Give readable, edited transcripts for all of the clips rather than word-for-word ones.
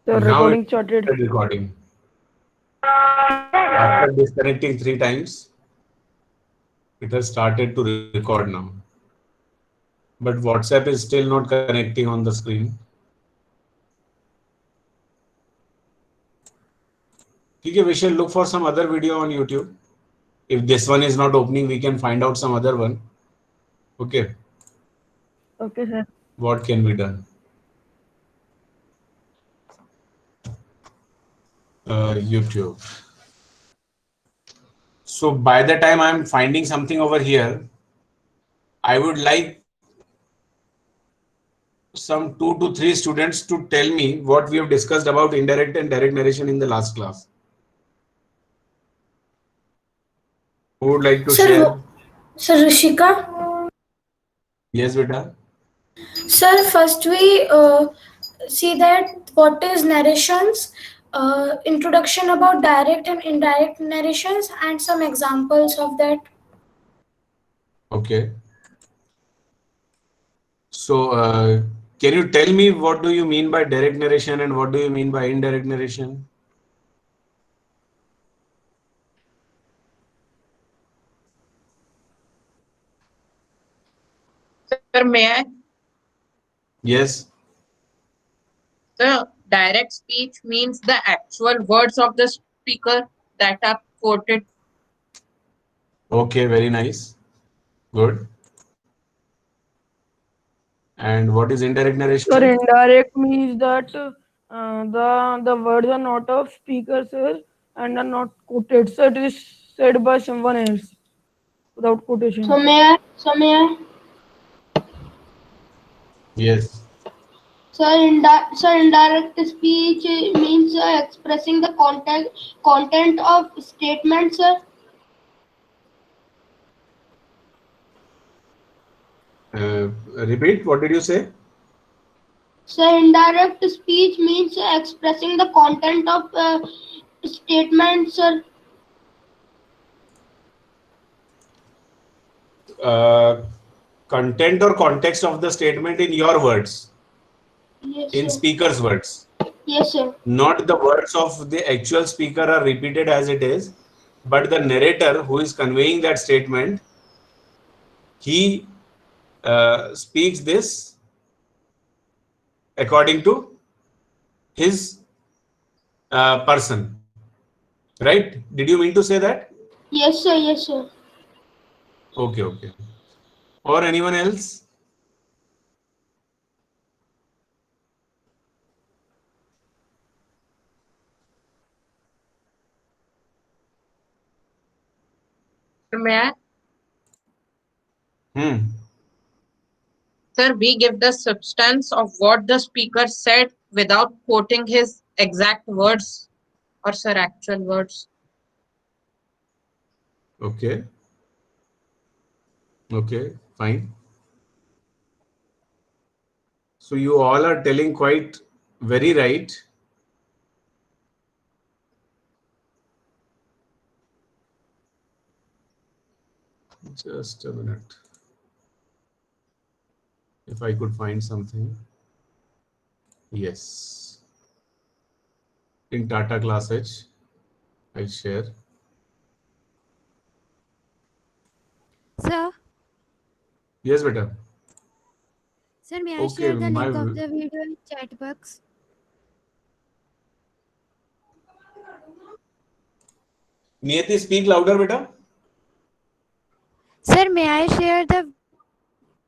The Now recording it's started. recording. After disconnecting 3 times, it has started to record now. But WhatsApp is still not connecting on the screen. Okay, we shall look for some other video on YouTube. If this one is not opening, we can find out some other one. Okay, Okay, sir. what can be done? YouTube. So by the time I'm finding something over here, I would like some 2 to 3 students to tell me what we have discussed about indirect and direct narration in the last class. Who would like to share? Sir Rishika. Yes, beta. Sir, first we see that what is narrations, introduction about direct and indirect narrations, and some examples of that. Okay. So, can you tell me what do you mean by direct narration and what do you mean by indirect narration? Sir, may I? Yes. The direct speech means the actual words of the speaker that are quoted. Okay, very nice. Good. And what is indirect narration? Sir, indirect means that the words are not of speaker, sir, and are not quoted. So it is said by someone else without quotation. So may I? Yes. Sir, indirect speech means expressing the content of statements, sir. Repeat, what did you say? Sir, indirect speech means expressing the content of statements, sir. Content or context of the statement in your words, Yes, in sir. speaker's words. Yes, sir. Not the words of the actual speaker are repeated as it is, but the narrator who is conveying that statement, he speaks this according to his person. Right? Did you mean to say that? Yes, sir. Yes, sir. Okay, okay. Or anyone else? May I? Hmm. Sir, we give the substance of what the speaker said without quoting his exact words or sir actual words. Okay. Okay, fine. So you all are telling quite very right. Just a minute. If I could find something. Yes. In Tata Class H, I share. Sir, Yes, beta. sir, may I Okay, share the link of the video in chat box? Niyati, speak louder, beta. Sir, may I share the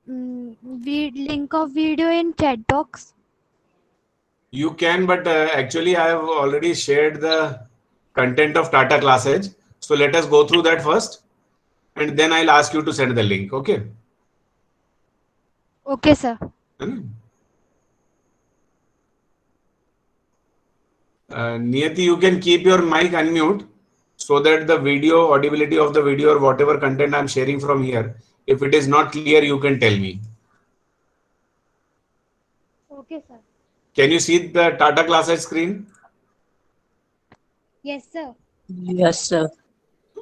link of video in chat box? You can, but actually I have already shared the content of Tata Class Edge. So let us go through that first, and then I'll ask you to send the link. Okay. Okay, sir. Niyati, you can keep your mic unmute so that the video, audibility of the video or whatever content I'm sharing from here, if it is not clear, you can tell me. Okay, sir. Can you see the Tata Class Edge screen? Yes, sir. Yes, sir.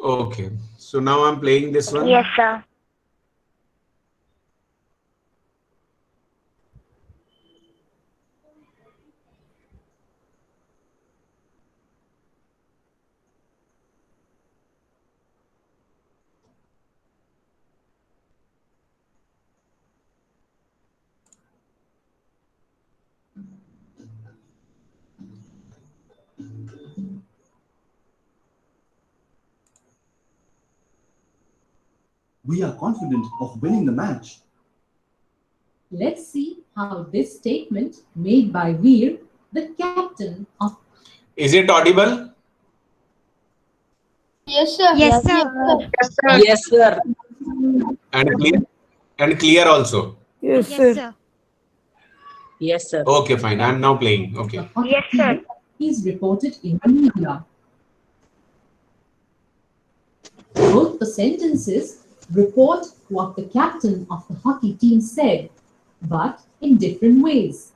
Okay. So now I'm playing this one. Yes, sir. We are confident of winning the match. Let's see how this statement made by Veer, the captain of. Is it audible Yes, sir. Yes, Yes, sir. sir. Yes, sir. Yes, sir. and clear? And clear also. Yes, Yes, sir. sir. Yes, sir. Okay, fine. I'm now playing. The Okay. hockey team is reported in the media. Both the sentences report what the captain of the hockey team said, but in different ways.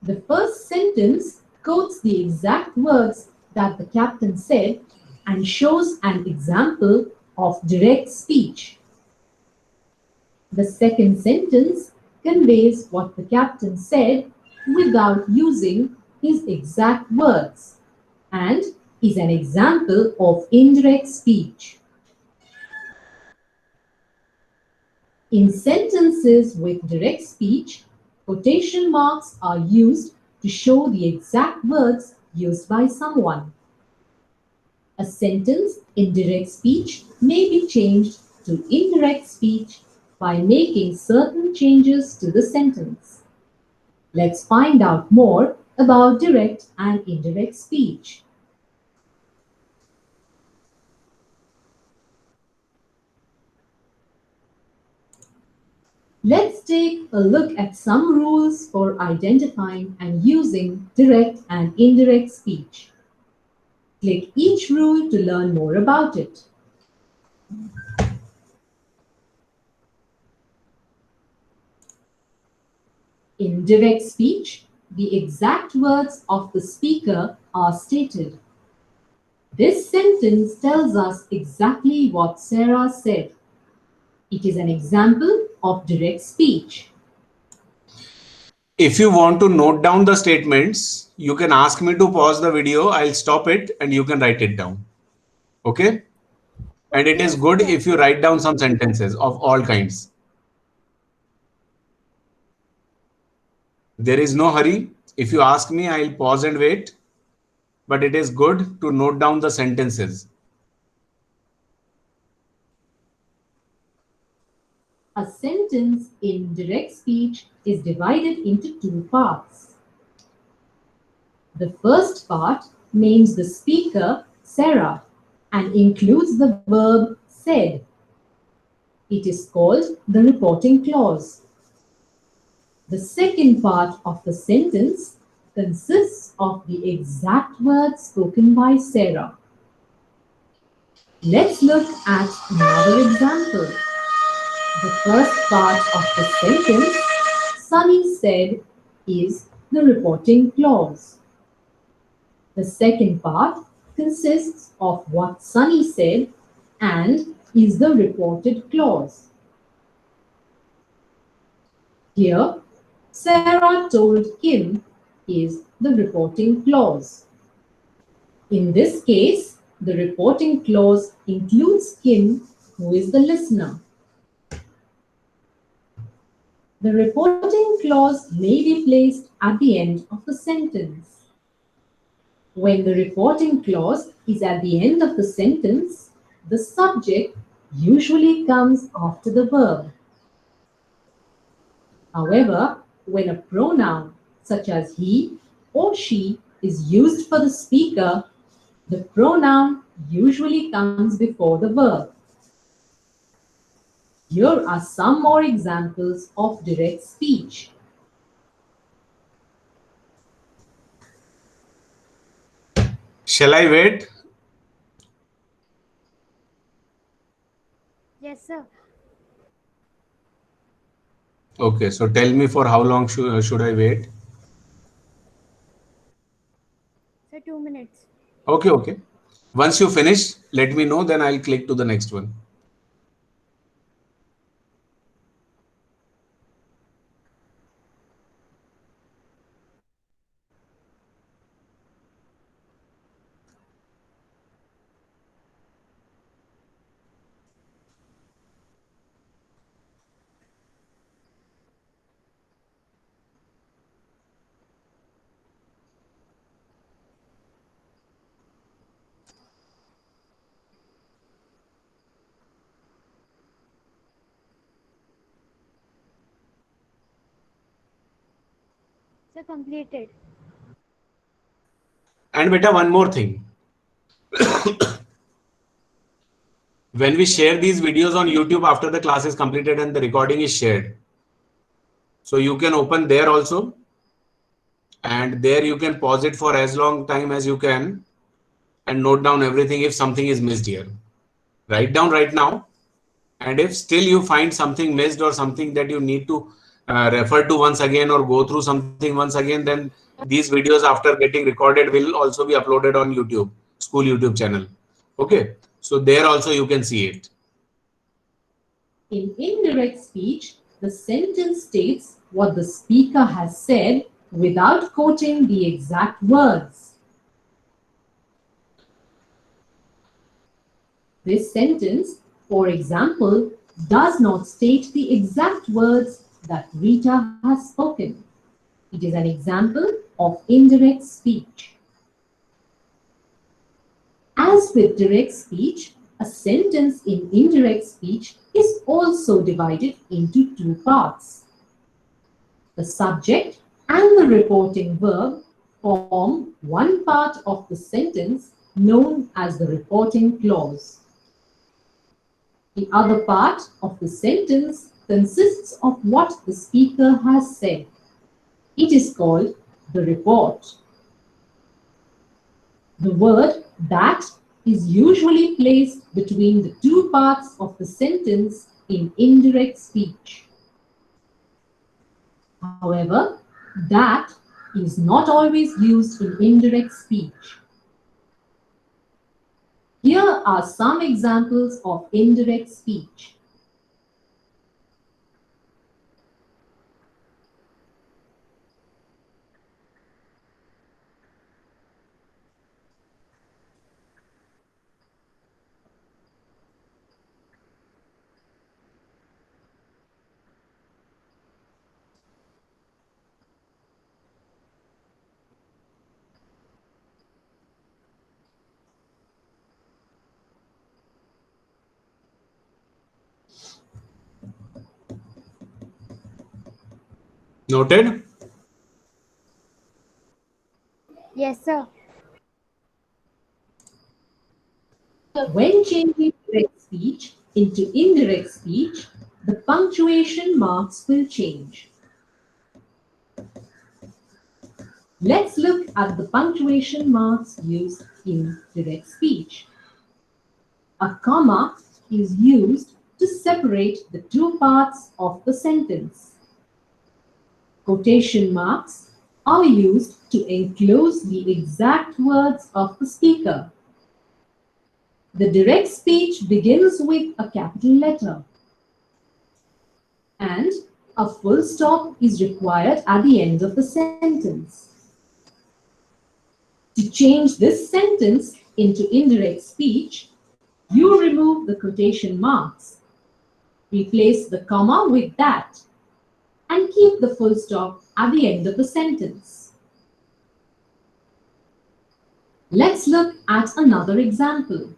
The first sentence quotes the exact words that the captain said and shows an example of direct speech. The second sentence conveys what the captain said without using his exact words and is an example of indirect speech. In sentences with direct speech, quotation marks are used to show the exact words used by someone. A sentence in direct speech may be changed to indirect speech by making certain changes to the sentence. Let's find out more about direct and indirect speech. Let's take a look at some rules for identifying and using direct and indirect speech. Click each rule to learn more about it. In direct speech, the exact words of the speaker are stated. This sentence tells us exactly what Sarah said. It is an example of direct speech. If you want to note down the statements, you can ask me to pause the video. I'll stop it and you can write it down. Okay? And it is good if you write down some sentences of all kinds. There is no hurry. If you ask me, I'll pause and wait. But it is good to note down the sentences. A sentence in direct speech is divided into two parts. The first part names the speaker, Sarah, and includes the verb said. It is called the reporting clause. The second part of the sentence consists of the exact words spoken by Sarah. Let's look at another example. The first part of the sentence, Sunny said, is the reporting clause. The second part consists of what Sunny said and is the reported clause. Here, Sarah told Kim is the reporting clause. In this case, the reporting clause includes Kim, who is the listener. The reporting clause may be placed at the end of the sentence. When the reporting clause is at the end of the sentence, the subject usually comes after the verb. However, when a pronoun such as he or she is used for the speaker, the pronoun usually comes before the verb. Here are some more examples of direct speech. Shall I wait? Yes, sir. Okay, so tell me for how long should I wait? Sir, 2 minutes. Okay, okay. Once you finish, let me know, then I'll click to the next one. Sir, completed. And beta, one more thing. When we share these videos on YouTube after the class is completed and the recording is shared, so you can open there also, and there you can pause it for as long time as you can and note down everything if something is missed here. Write down right now, and if still you find something missed or something that you need to refer to once again or go through something once again, then these videos after getting recorded will also be uploaded on YouTube, school YouTube channel. Okay, so there also you can see it. In indirect speech, the sentence states what the speaker has said without quoting the exact words. This sentence, for example, does not state the exact words that Rita has spoken. It is an example of indirect speech. As with direct speech, a sentence in indirect speech is also divided into two parts. The subject and the reporting verb form one part of the sentence known as the reporting clause. The other part of the sentence consists of what the speaker has said. It is called the report. The word that is usually placed between the two parts of the sentence in indirect speech. However, that is not always used in indirect speech. Here are some examples of indirect speech. Noted? Yes, sir. When changing direct speech into indirect speech, the punctuation marks will change. Let's look at the punctuation marks used in direct speech. A comma is used to separate the two parts of the sentence. Quotation marks are used to enclose the exact words of the speaker. The direct speech begins with a capital letter, and a full stop is required at the end of the sentence. To change this sentence into indirect speech, you remove the quotation marks, replace the comma with that, and keep the full stop at the end of the sentence. Let's look at another example.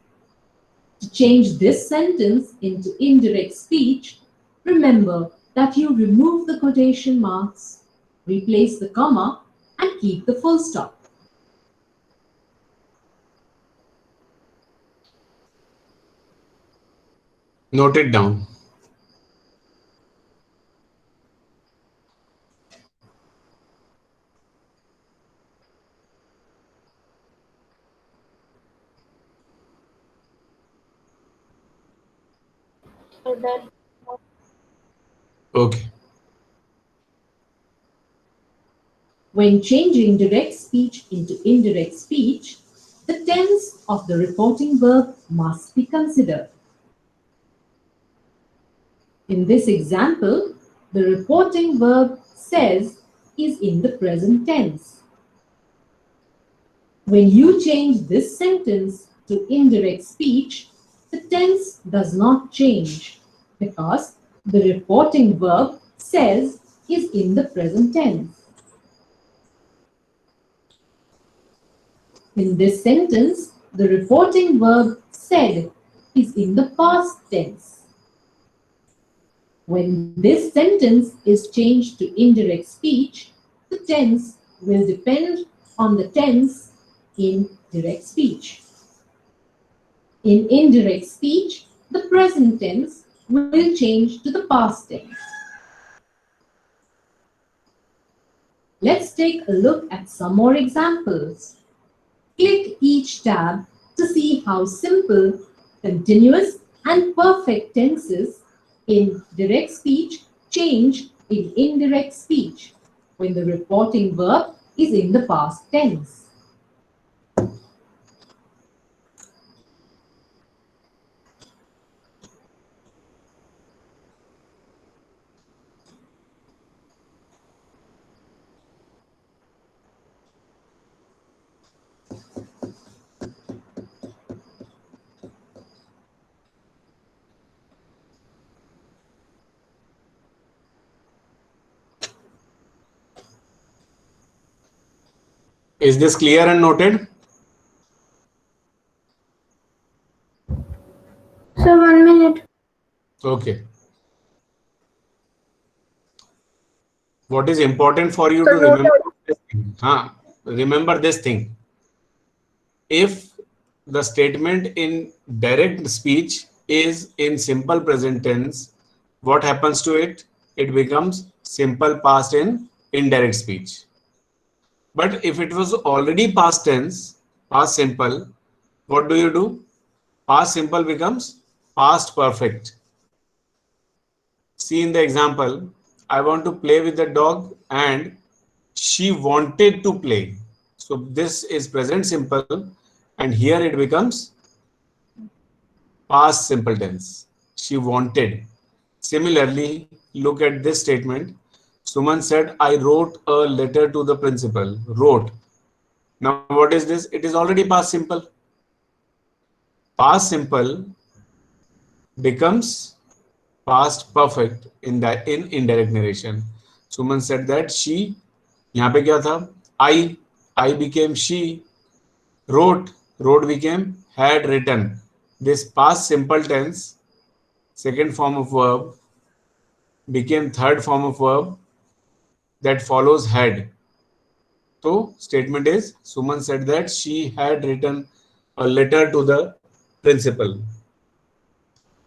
To change this sentence into indirect speech, remember that you remove the quotation marks, replace the comma, and keep the full stop. Note it down. Okay. When changing direct speech into indirect speech, the tense of the reporting verb must be considered. In this example, the reporting verb says is in the present tense. When you change this sentence to indirect speech, the tense does not change because the reporting verb says is in the present tense. In this sentence, the reporting verb said is in the past tense. When this sentence is changed to indirect speech, the the tense will depend on the tense in direct speech. In indirect speech, the present tense will change to the past tense. Let's take a look at some more examples. Click each tab to see how simple, continuous, and perfect tenses in direct speech change in indirect speech when the reporting verb is in the past tense. Is this clear and noted? Sir, 1 minute. Okay. What is important for you to remember this thing? Remember this thing. If the statement in direct speech is in simple present tense, what happens to it? It becomes simple past in indirect speech. But if it was already past tense, past simple, what do? Past simple becomes past perfect. See in the example, I want to play with the dog and she wanted to play. So this is present simple and here it becomes past simple tense. She wanted. Similarly, look at this statement. Suman said, I wrote a letter to the principal. Wrote. Now what is this? It is already past simple. Past simple becomes past perfect in indirect narration. Suman said that she, यहाँ पे क्या था? I became she. Wrote became had written. This past simple tense, second form of verb, became third form of verb that follows had. So statement is Suman said that she had written a letter to the principal.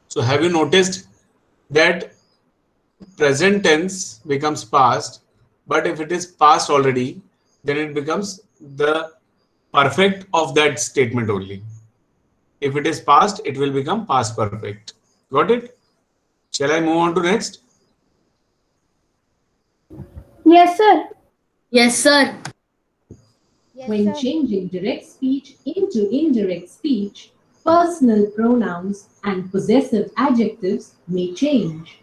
So have you noticed that present tense becomes past, but if it is past already, then it becomes the perfect of that statement only. If it is past, it will become past perfect. Got it? Shall I move on to next? Yes, sir. Yes, sir. Yes, When sir. changing direct speech into indirect speech, personal pronouns and possessive adjectives may change.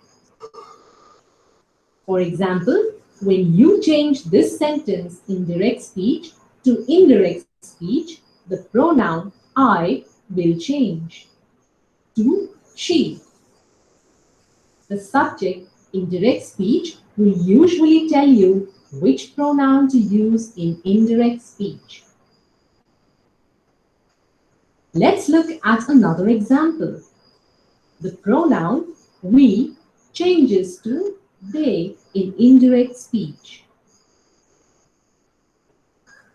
For example, when you change this sentence in direct speech to indirect speech, the pronoun I will change to she. The subject in direct speech will usually tell you which pronoun to use in indirect speech. Let's look at another example. The pronoun we changes to they in indirect speech.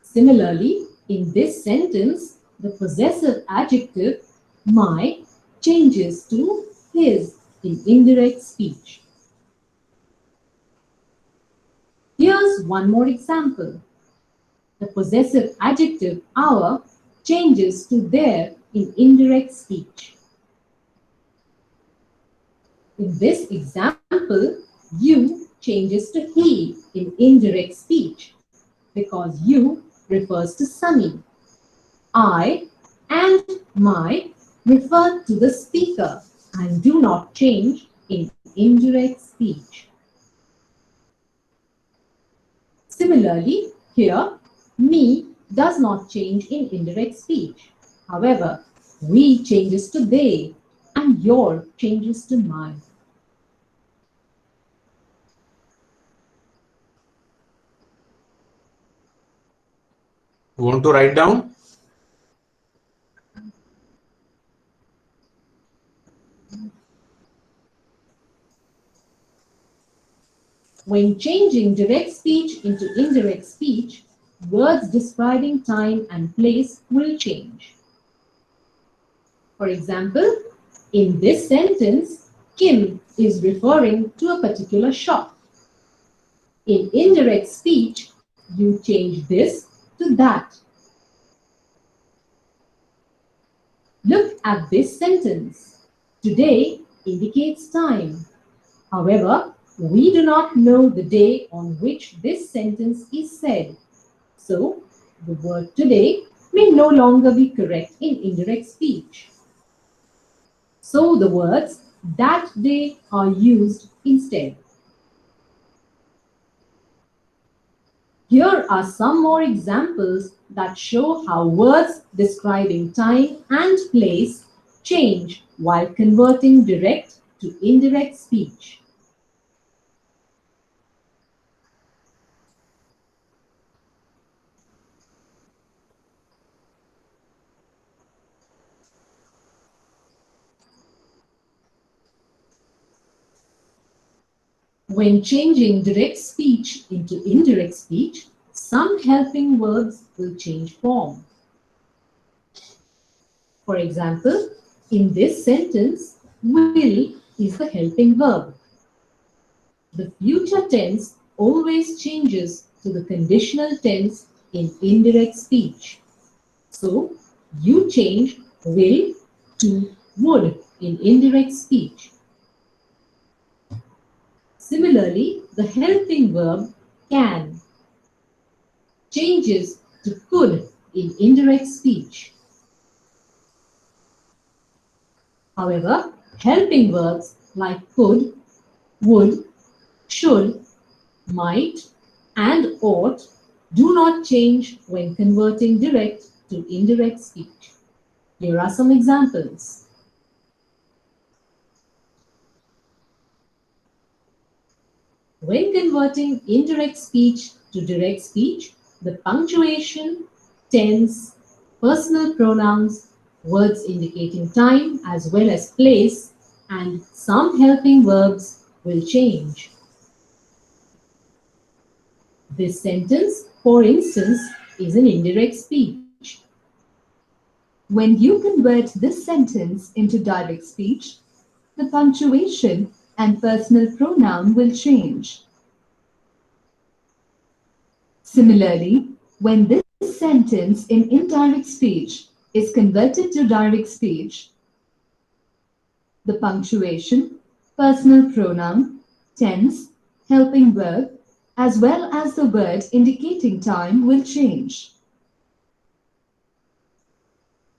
Similarly, in this sentence, the possessive adjective my changes to his in indirect speech. Here's one more example. The possessive adjective our changes to their in indirect speech. In this example, you changes to he in indirect speech because you refers to Sunny. I and my refer to the speaker and do not change in indirect speech. Similarly, here, me does not change in indirect speech. However, we changes to they and your changes to my. Want to write down? When changing direct speech into indirect speech, words describing time and place will change. For example, in this sentence, Kim is referring to a particular shop. In indirect speech, you change this to that. Look at this sentence. Today indicates time. However, we do not know the day on which this sentence is said. So, the word today may no longer be correct in indirect speech. So, the words that day are used instead. Here are some more examples that show how words describing time and place change while converting direct to indirect speech. When changing direct speech into indirect speech, some helping verbs will change form. For example, in this sentence, will is the helping verb. The future tense always changes to the conditional tense in indirect speech. So, you change will to would in indirect speech. Similarly, the helping verb can changes to could in indirect speech. However, helping verbs like could, would, should, might, and ought do not change when converting direct to indirect speech. Here are some examples. When converting indirect speech to direct speech, the punctuation, tense, personal pronouns, words indicating time as well as place, and some helping verbs will change. This sentence, for instance, is an indirect speech. When you convert this sentence into direct speech, the punctuation and personal pronoun will change. Similarly, when this sentence in indirect speech is converted to direct speech, the punctuation, personal pronoun, tense, helping verb, as well as the word indicating time will change.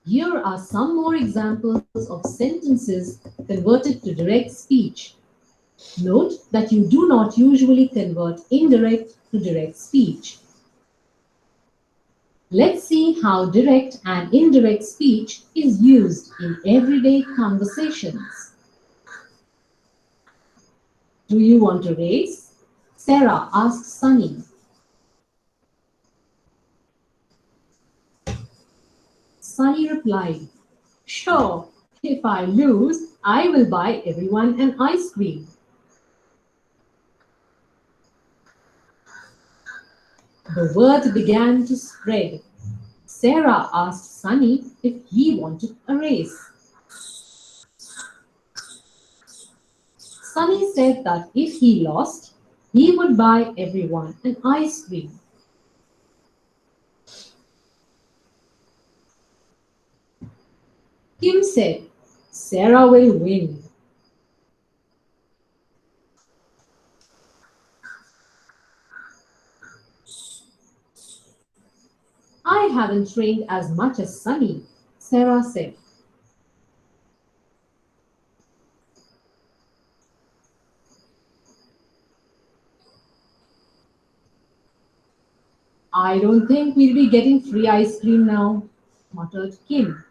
Here are some more examples of sentences converted to direct speech. Note that you do not usually convert indirect to direct speech. Let's see how direct and indirect speech is used in everyday conversations. Do you want a race? Sarah asks Sunny. Sunny replied, "Sure, if I lose, I will buy everyone an ice cream." The word began to spread. Sarah asked Sunny if he wanted a race. Sunny said that if he lost, he would buy everyone an ice cream. Kim said, "Sarah will win." "I haven't trained as much as Sunny," Sarah said. "I don't think we'll be getting free ice cream now," muttered Kim.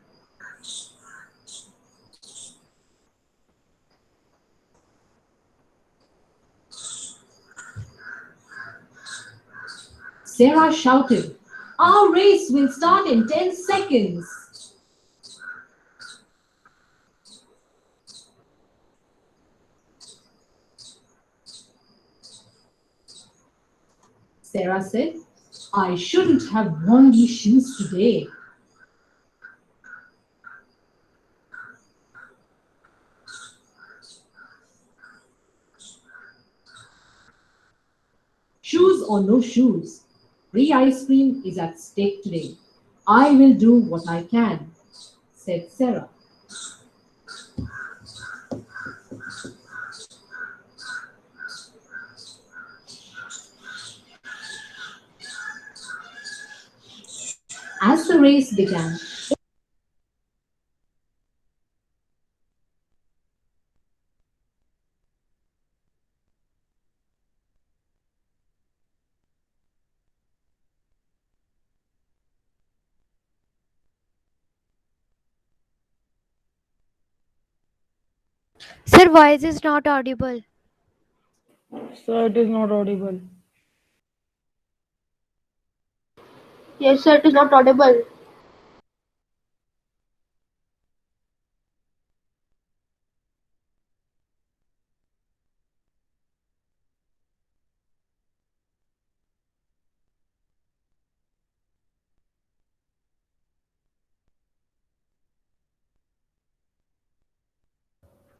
Sarah shouted, "Our race will start in 10 seconds. Sarah said, I shouldn't have worn these shoes today. Shoes or no shoes, free ice cream is at stake today. I will do what I can, said Sarah. As the race began, Sir, voice is not audible. Sir, it is not audible. Yes, sir, it is not audible.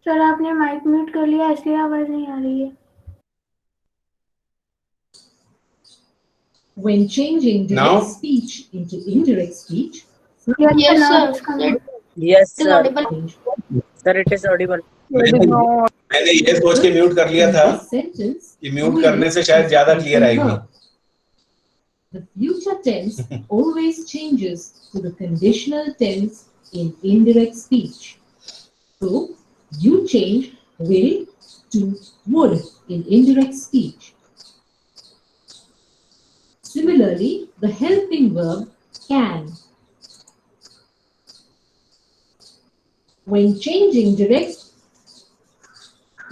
Sir आपने mic mute कर लिया इसलिए आवाज नहीं आ रही है. when changing direct Now? speech into indirect speech, Yes, now sir. it's coming. Yes, It is sir. audible. Sir, it is audible. It is not. मैंने ये सोच के म्यूट कर लिया in था this sentence, कि म्यूट will करने से शायद is ज्यादा the क्लियर आएगी. verb. The future tense always changes to the conditional tense in indirect speech. So, you change will to would in indirect speech. Similarly, the helping verb can. When changing direct,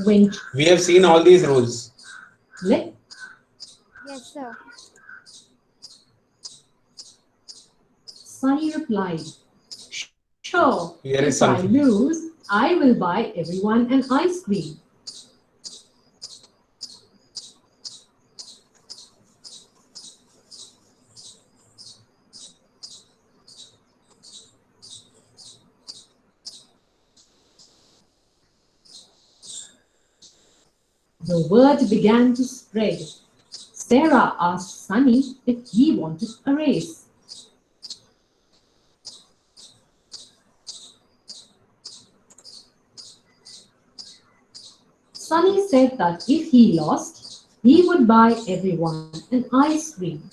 when We have seen all these rules. let Yes, sir. Sunny replied, sure, Here is if I something. lose, I will buy everyone an ice cream. The word began to spread. Sarah asked Sunny if he wanted a race. Sunny said that if he lost, he would buy everyone an ice cream.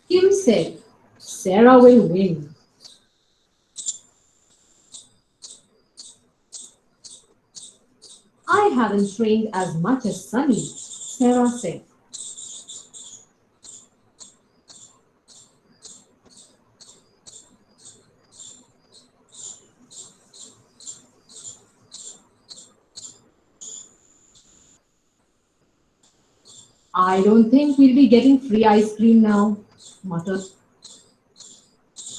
Kim said, Sarah will win. I haven't trained as much as Sunny, Sarah said. I don't think we'll be getting free ice cream now, muttered.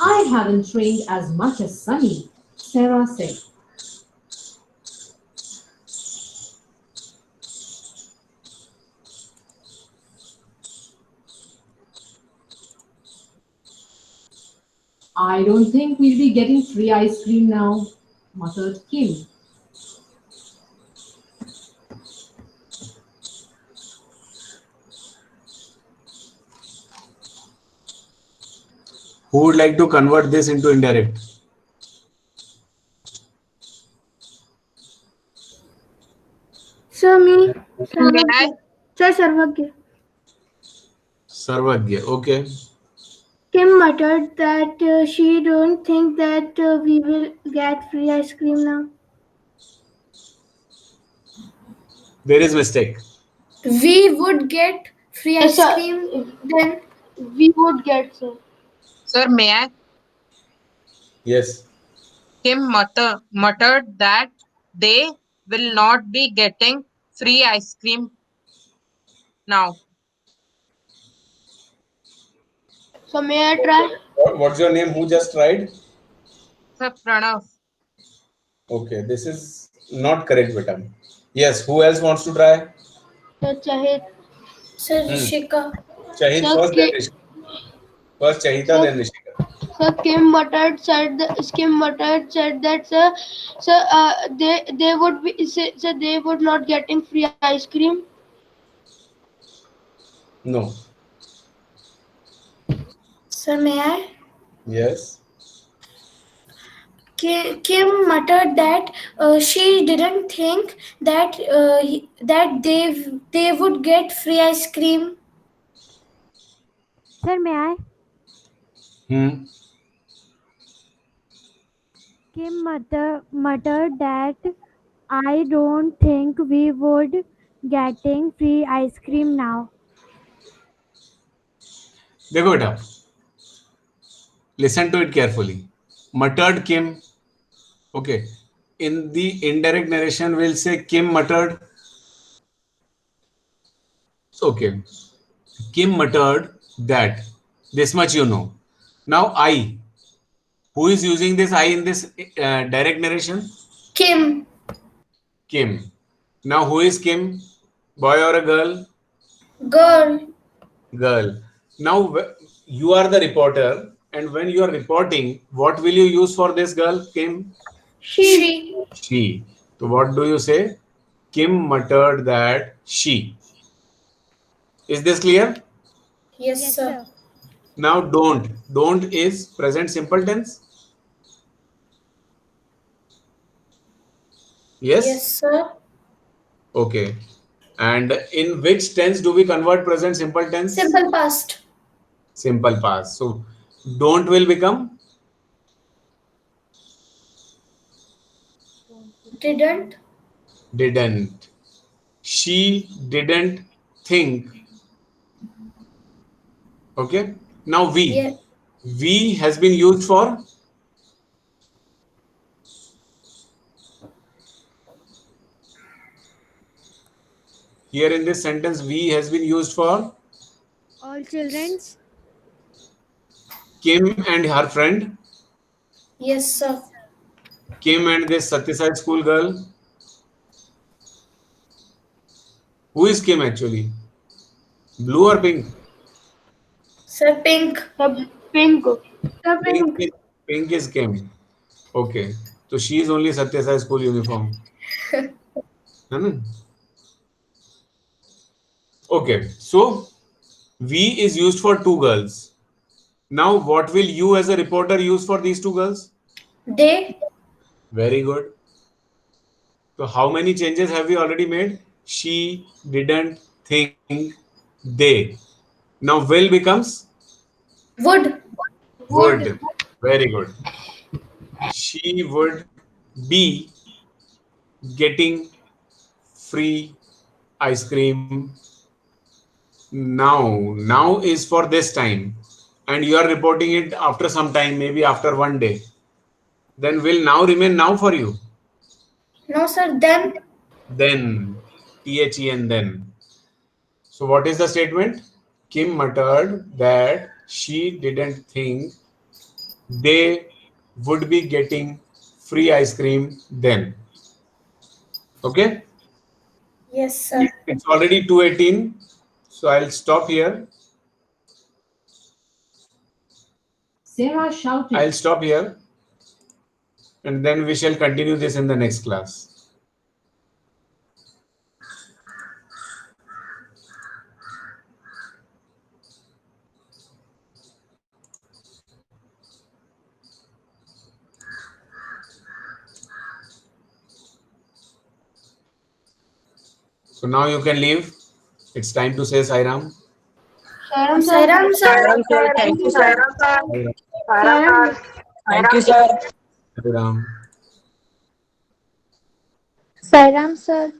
I haven't trained as much as Sunny, Sarah said. I don't think we'll be getting free ice cream now, muttered Kim. Who would like to convert this into indirect? Sir, me. May I? Sir, Sarvagya. Sarvagya. Okay. Kim muttered that she don't think that we will get free ice cream now. There is mistake. We would get free Yes, ice sir. cream then. We would get, sir. Sir, may I? Yes. Kim muttered that they will not be getting free ice cream now. So may I try? What's your name? Who just tried? Sir, Pranav. Okay, this is not correct, beta. Yes, who else wants to try? Sir, Chahit. Sir Hmm. Rishika. Shahid Sir, first, then Rishika. First Shahida, Sir, then Rishika. Sir, Kim muttered said that they would not getting free ice cream. No. Sir, may I? Yes. Kim muttered that she didn't think that that they would get free ice cream. Sir, may I? Hmm. Kim muttered that I don't think we would getting free ice cream now. देखो बेटा, listen to it carefully. Muttered Kim. Okay. In the indirect narration, we'll say Kim muttered. Okay. Kim muttered that. This much you know. Now I. Who is using this I in this direct narration? Kim. Kim. Now who is Kim? Boy or a girl? Girl. Girl. Now you are the reporter, and when you are reporting, what will you use for this girl, Kim? She. She. So what do you say? Kim muttered that she. Is this clear? Yes, Yes, sir. sir. Now don't. Don't is present simple tense. Yes, Yes? sir. Okay. And in which tense do we convert present simple tense? Simple past. Simple past. So don't will become Didn't. didn't. She didn't think. Okay. Now we. Yeah. We has been used for here in this sentence. We has been used for All children's. Kim and her friend. Yes, sir. Kim and this Satyasai school girl. Who is Kim actually? Blue or pink? Sir, pink. Sir, pink. Sir, Pink pink. is, pink is Kim. Okay. So she is only Satyasai school uniform. है ना? Okay. So we is used for two girls. Now what will you as a reporter use for these two girls? They. Very good. So how many changes have we already made? She didn't think they. Now will becomes Would. would. Very good. She would be getting free ice cream now. Now is for this time. And you are reporting it after some time, maybe after one day. Then will now remain now for you. No, sir. Then. Then. THEN then. So what is the statement? Kim muttered that she didn't think they would be getting free ice cream then. Okay? Yes, sir. It's already 2:18. So I'll stop here. Sarah shouted. I'll stop here. And then we shall continue this in the next class. So now you can leave. It's time to say Sairam. Sairam, sir. Sairam, sir. Sairam sir, thank you sir. Sairam. Sairam. Thank you sir. Sairam. Sairam, sir.